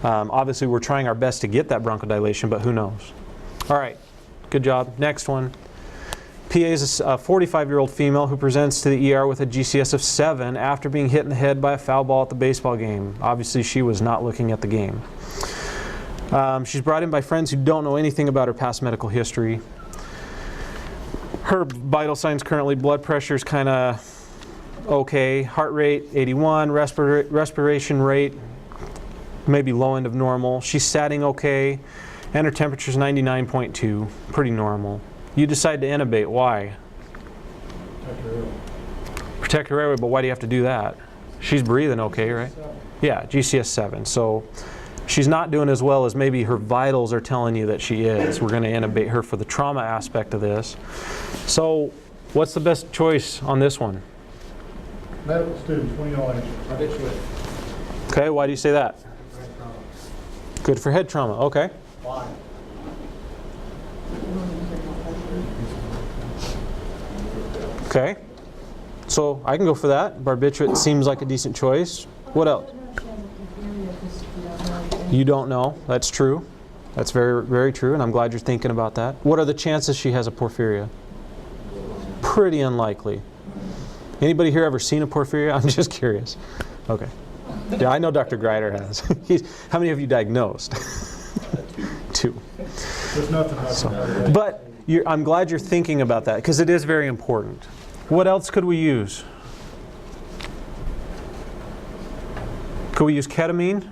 Obviously, we're trying our best to get that bronchodilation, but who knows? All right, good job. Next one. PA is a 45-year-old female who presents to the ER with a GCS of 7 after being hit in the head by a foul ball at the baseball game. Obviously, she was not looking at the game. She's brought in by friends who don't know anything about her past medical history. Her vital signs currently, blood pressure is kind of okay, heart rate 81, respiration rate maybe low end of normal. She's satting okay, and her temperature is 99.2, pretty normal. You decide to intubate. Why? Protect her airway, but why do you have to do that? She's breathing okay, right? Yeah, GCS 7. So she's not doing as well as maybe her vitals are telling you that she is. We're going to intubate her for the trauma aspect of this. So what's the best choice on this one? Medical students, when you all answer. Okay, why do you say that? Good for head trauma. Okay. Why? Okay. So I can go for that. Barbiturate seems like a decent choice. What else? You don't know. That's true. That's very, very true, and I'm glad you're thinking about that. What are the chances she has a porphyria? Pretty unlikely. Anybody here ever seen a porphyria? I'm just curious. Okay. Yeah, I know Dr. Greider has. How many have you diagnosed? 2. There's nothing about that. But I'm glad you're thinking about that because it is very important. What else could we use? Could we use ketamine?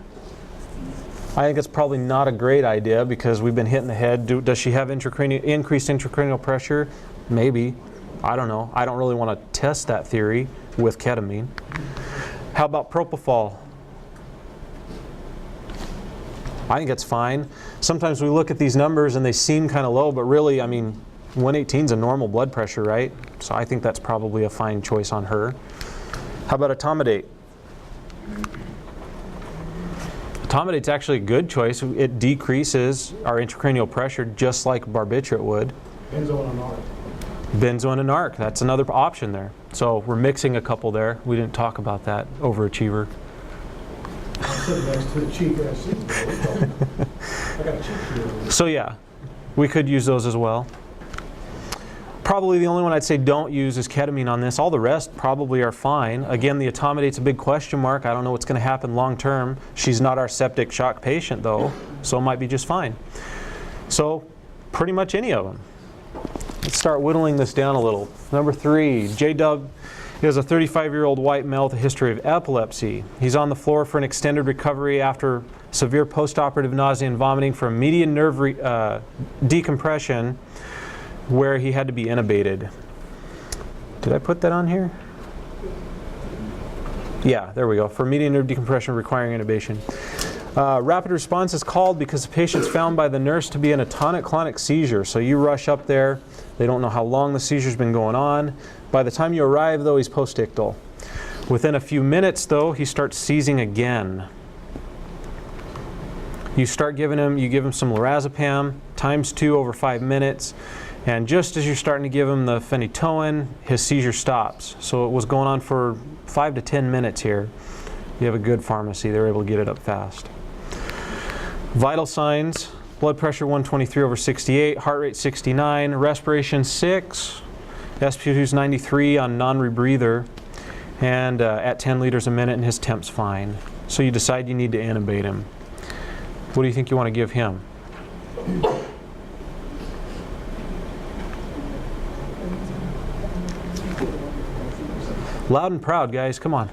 I think it's probably not a great idea because we've been hit in the head. Does she have increased intracranial pressure? Maybe. I don't know. I don't really want to test that theory with ketamine. How about propofol? I think it's fine. Sometimes we look at these numbers and they seem kind of low, but really, I mean, 118 is a normal blood pressure, right? So I think that's probably a fine choice on her. How about Etomidate? Etomidate's actually a good choice. It decreases our intracranial pressure just like barbiturate would. Benzo and an arc. Benzo and an arc, that's another option there. So we're mixing a couple there. We didn't talk about that, overachiever. Sitting next to the chief I got a chief here. So yeah, we could use those as well. Probably the only one I'd say don't use is ketamine on this. All the rest probably are fine. Again, the Etomidate's a big question mark. I don't know what's going to happen long term. She's not our septic shock patient though, so it might be just fine. So pretty much any of them. Let's start whittling this down a little. Number 3, J-Dub He has a 35-year-old white male with a history of epilepsy. He's on the floor for an extended recovery after severe postoperative nausea and vomiting from median nerve decompression where he had to be intubated. Did I put that on here? Yeah, there we go. For median nerve decompression requiring intubation. Rapid response is called because the patient's found by the nurse to be in a tonic-clonic seizure. So you rush up there. They don't know how long the seizure's been going on. By the time you arrive, though, he's postictal. Within a few minutes, though, he starts seizing again. You give him some lorazepam, ×2 over 5 minutes. And just as you're starting to give him the phenytoin, his seizure stops. So it was going on for 5 to 10 minutes here. You have a good pharmacy. They're able to get it up fast. Vital signs, blood pressure 123 over 68, heart rate 69, respiration 6, SpO2's 93 on non-rebreather, and at 10 liters a minute, and his temp's fine. So you decide you need to intubate him. What do you think you want to give him? Loud and proud, guys. Come on.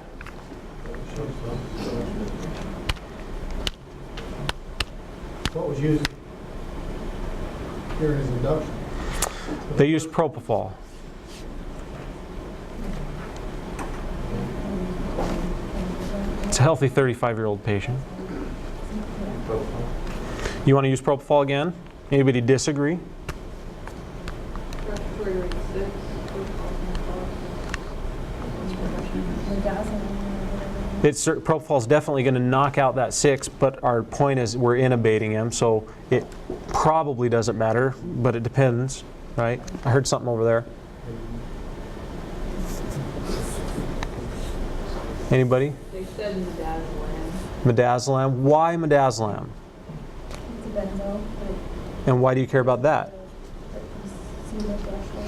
What was used here in his induction? They used propofol. It's a healthy 35-year-old patient. You want to use propofol again? Anybody disagree? Respiratory rate 6. Propofol is definitely going to knock out that 6, but our point is we're intubating him, so it probably doesn't matter, but it depends, right? I heard something over there. Anybody? They said Midazolam. Midazolam. Why Midazolam? It's a benzo. And why do you care about that?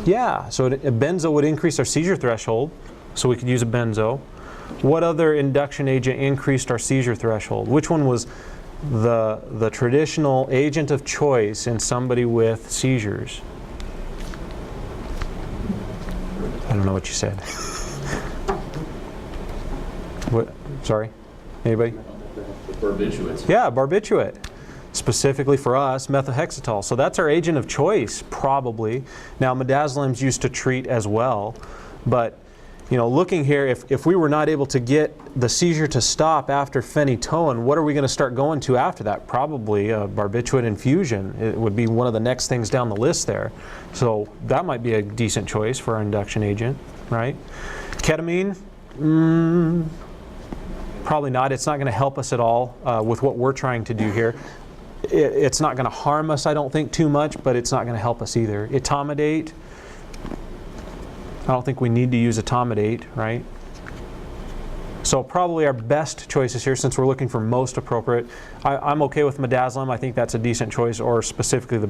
Yeah, so a benzo would increase our seizure threshold, so we could use a benzo. What other induction agent increased our seizure threshold? Which one was the traditional agent of choice in somebody with seizures? I don't know what you said. What? Sorry? Anybody? The barbiturates. Yeah, barbiturate. Specifically for us, methotrexate. So that's our agent of choice, probably. Now, midazolam's used to treat as well, but you know, looking here, if we were not able to get the seizure to stop after phenytoin, what are we going to start going to after that? Probably a barbiturate infusion. It would be one of the next things down the list there. So that might be a decent choice for our induction agent, right? Ketamine, probably not. It's not going to help us at all with what we're trying to do here. It's not going to harm us, I don't think, too much, but it's not going to help us either. Etomidate, I don't think we need to use Etomidate, right? So probably our best choices here, since we're looking for most appropriate, I'm okay with midazolam. I think that's a decent choice, or specifically the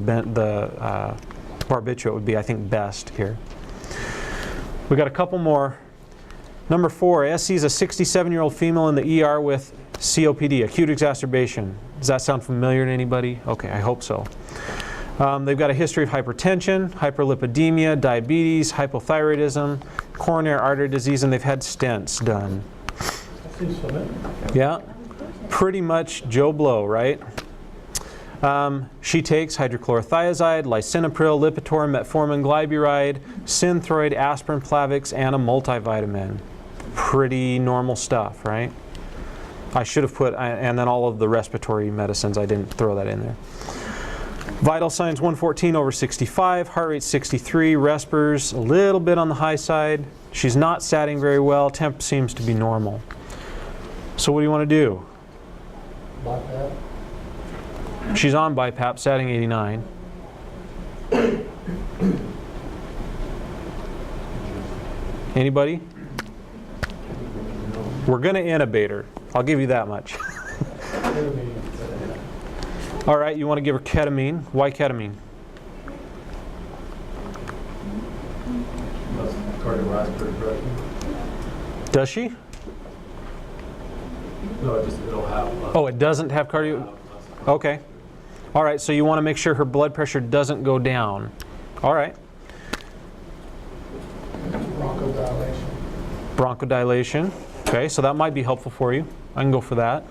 barbiturate would be, I think, best here. We got a couple more. Number 4, SC is a 67-year-old female in the ER with COPD, acute exacerbation. Does that sound familiar to anybody? Okay, I hope so. They've got a history of hypertension, hyperlipidemia, diabetes, hypothyroidism, coronary artery disease, and they've had stents done. That seems familiar. Yeah, pretty much Joe Blow, right? She takes hydrochlorothiazide, lisinopril, Lipitor, metformin, glyburide, Synthroid, aspirin, Plavix, and a multivitamin. Pretty normal stuff, right? I should have put, and then all of the respiratory medicines, I didn't throw that in there. Vital signs 114 over 65, heart rate 63, respers a little bit on the high side. She's not satting very well, temp seems to be normal. So what do you want to do? BiPAP. She's on BiPAP, satting 89. Anybody? We're going to intubate her. I'll give you that much. All right, you want to give her ketamine. Why ketamine? Cardiovascular correction. Does she? No, it'll have. Oh, it doesn't have cardio? Okay. All right, so you want to make sure her blood pressure doesn't go down. All right. Bronchodilation. Bronchodilation. Okay, so that might be helpful for you. I can go for that.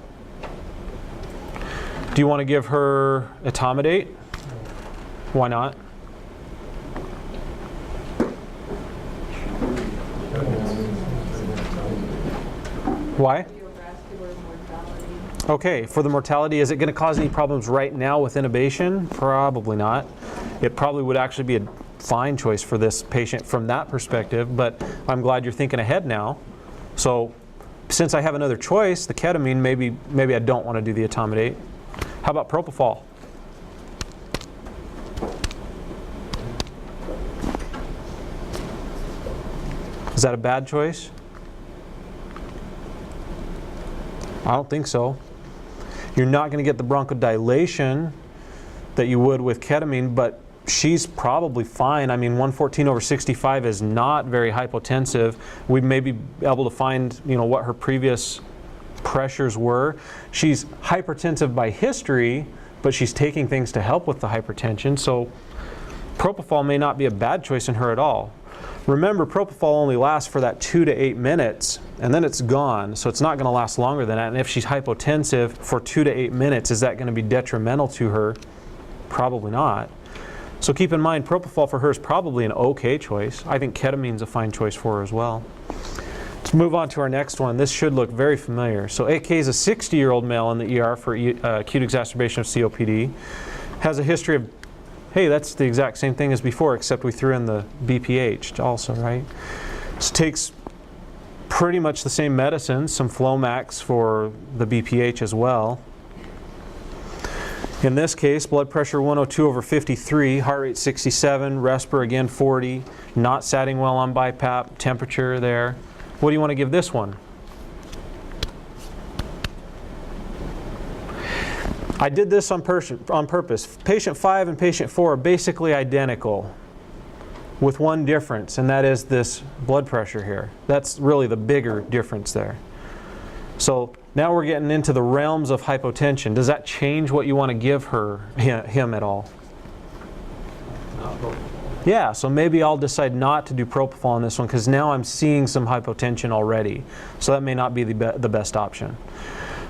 Do you want to give her Etomidate? Why not? Why? Cardiovascular mortality. Okay, for the mortality, is it going to cause any problems right now with intubation? Probably not. It probably would actually be a fine choice for this patient from that perspective, but I'm glad you're thinking ahead now. So since I have another choice, the ketamine, maybe I don't want to do the Etomidate. How about propofol? Is that a bad choice? I don't think so. You're not going to get the bronchodilation that you would with ketamine, but she's probably fine. I mean, 114/65 is not very hypotensive. We may be able to find, what her previous pressures were. She's hypertensive by history, but she's taking things to help with the hypertension. So propofol may not be a bad choice in her at all. Remember, propofol only lasts for that 2 to 8 minutes, and then it's gone, so it's not going to last longer than that. And if she's hypotensive for 2 to 8 minutes, is that going to be detrimental to her? Probably not. So keep in mind, propofol for her is probably an okay choice. I think ketamine's a fine choice for her as well. Let's move on to our next one. This should look very familiar. So AK is a 60-year-old male in the ER for acute exacerbation of COPD. Has a history of, hey, that's the exact same thing as before, except we threw in the BPH also, right? So takes pretty much the same medicines, some Flomax for the BPH as well. In this case, blood pressure 102/53, heart rate 67, respir again 40, not satting well on BiPAP, temperature there. What do you want to give this one? I did this on purpose. Patient 5 and patient 4 are basically identical with one difference, and that is this blood pressure here. That's really the bigger difference there. So now we're getting into the realms of hypotension. Does that change what you want to give him at all? Yeah, so maybe I'll decide not to do propofol on this one because now I'm seeing some hypotension already. So that may not be the best option.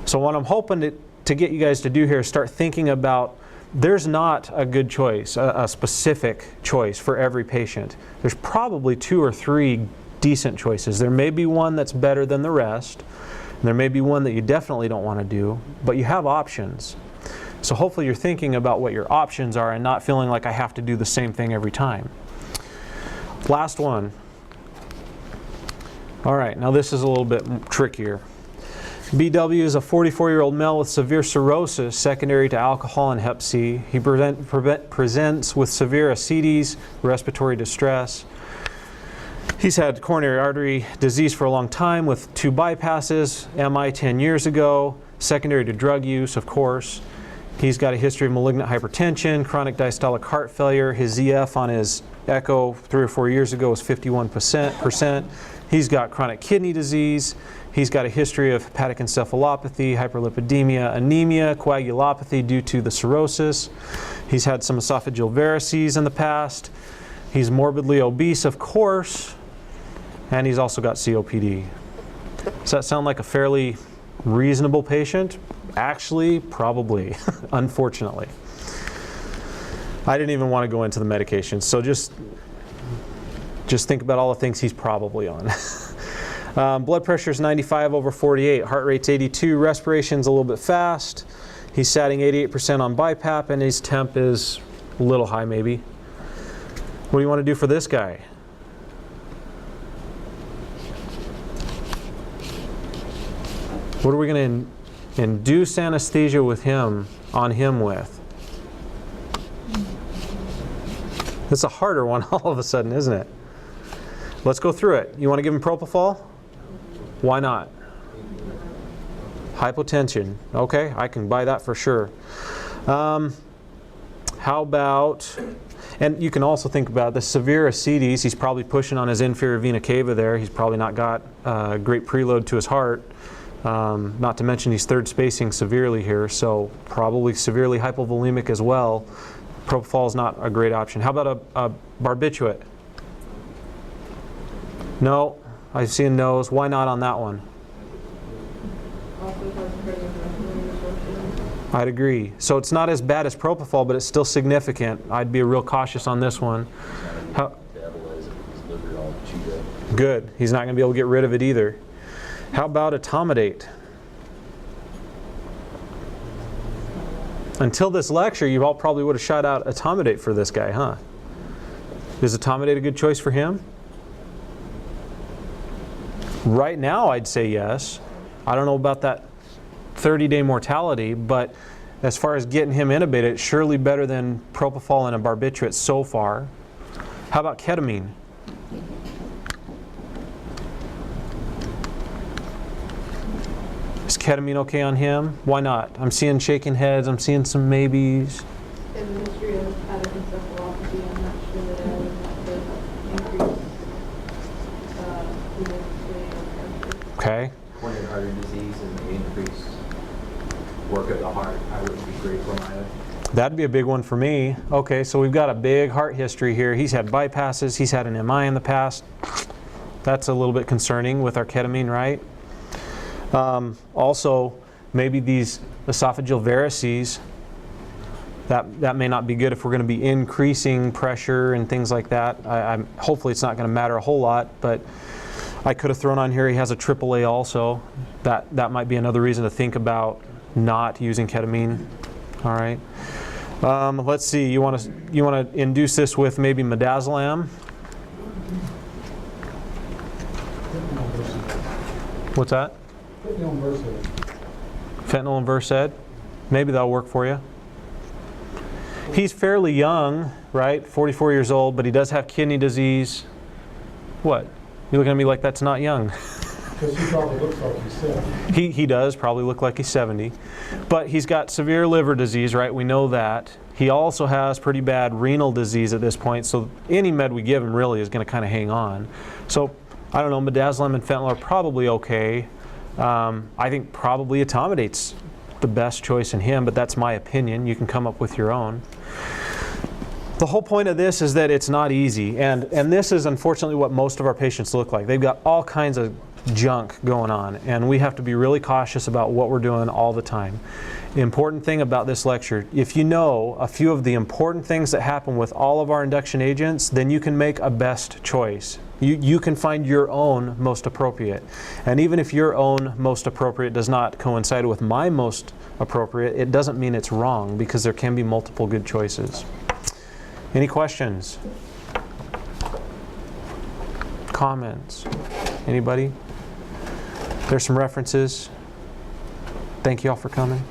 So what I'm hoping to get you guys to do here is start thinking about, there's not a good choice, a specific choice for every patient. There's probably 2 or 3 decent choices. There may be one that's better than the rest. There may be one that you definitely don't want to do, but you have options. So hopefully you're thinking about what your options are and not feeling like I have to do the same thing every time. Last one. All right, now this is a little bit trickier. BW is a 44-year-old male with severe cirrhosis secondary to alcohol and Hep C. He presents with severe ascites, respiratory distress. He's had coronary artery disease for a long time with 2 bypasses, MI 10 years ago, secondary to drug use, of course. He's got a history of malignant hypertension, chronic diastolic heart failure. His ZF on his echo 3 or 4 years ago was 51%. He's got chronic kidney disease. He's got a history of hepatic encephalopathy, hyperlipidemia, anemia, coagulopathy due to the cirrhosis. He's had some esophageal varices in the past. He's morbidly obese, of course. And he's also got COPD. Does that sound like a fairly reasonable patient? Actually, probably, unfortunately. I didn't even want to go into the medications, so just think about all the things he's probably on. Blood pressure is 95/48, heart rate's 82, respiration's a little bit fast. He's satting 88% on BiPAP, and his temp is a little high maybe. What do you want to do for this guy? What are we going to induce anesthesia with him, on him with? It's a harder one all of a sudden, isn't it? Let's go through it. You want to give him propofol? Why not? Hypotension. Okay, I can buy that for sure. How about, and you can also think about the severe ascites. He's probably pushing on his inferior vena cava there. He's probably not got great preload to his heart. Not to mention he's third spacing severely here, so probably severely hypovolemic as well. Propofol is not a great option. How about a barbiturate? No, I see a nose. Why not on that one? Also causes cardiovascular disruption. I'd agree. So it's not as bad as propofol, but it's still significant. I'd be real cautious on this one. How, Metabolize it, his liver all chewed up. good. He's not going to be able to get rid of it either. How about Etomidate? Until this lecture, you all probably would have shot out Etomidate for this guy, huh? Is Etomidate a good choice for him? Right now, I'd say yes. I don't know about that 30-day mortality, but as far as getting him intubated, it's surely better than propofol and a barbiturate so far. How about ketamine? Is ketamine okay on him? Why not? I'm seeing shaking heads. I'm seeing some maybes. In the history of encephalopathy, I'm not sure that I would have to increase the Okay. Coronary artery disease and the increased work of the heart, I would be great for my. That'd be a big one for me. Okay, so we've got a big heart history here. He's had bypasses. He's had an MI in the past. That's a little bit concerning with our ketamine, right? Also, maybe these esophageal varices, that may not be good if we're going to be increasing pressure and things like that. Hopefully it's not going to matter a whole lot, but I could have thrown on here he has a AAA also. That might be another reason to think about not using ketamine. All right. Let's see. You want to induce this with maybe Midazolam? What's that? Fentanyl and Versed. Maybe that'll work for you. He's fairly young, right? 44 years old, but he does have kidney disease. What? You looking at me like that's not young? Because he probably looks like he's 70. He does probably look like he's 70. But he's got severe liver disease, right? We know that. He also has pretty bad renal disease at this point, so any med we give him really is going to kind of hang on. So, I don't know, Midazolam and Fentanyl are probably okay. I think probably Etomidate's the best choice in him, but that's my opinion. You can come up with your own. The whole point of this is that it's not easy, and this is unfortunately what most of our patients look like. They've got all kinds of junk going on, and we have to be really cautious about what we're doing all the time. The important thing about this lecture, if you know a few of the important things that happen with all of our induction agents, then you can make a best choice. You can find your own most appropriate. And even if your own most appropriate does not coincide with my most appropriate, it doesn't mean it's wrong, because there can be multiple good choices. Any questions? Comments? Anybody? There's some references. Thank you all for coming.